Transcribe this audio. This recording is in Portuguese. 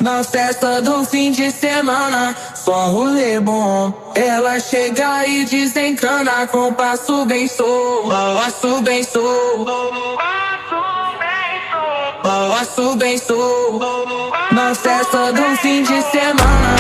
Na festa do fim de semana, só rolê bom. Ela chega e desencana com passo bem solto, passo bem solto, passo bem solto. Na festa do fim de semana.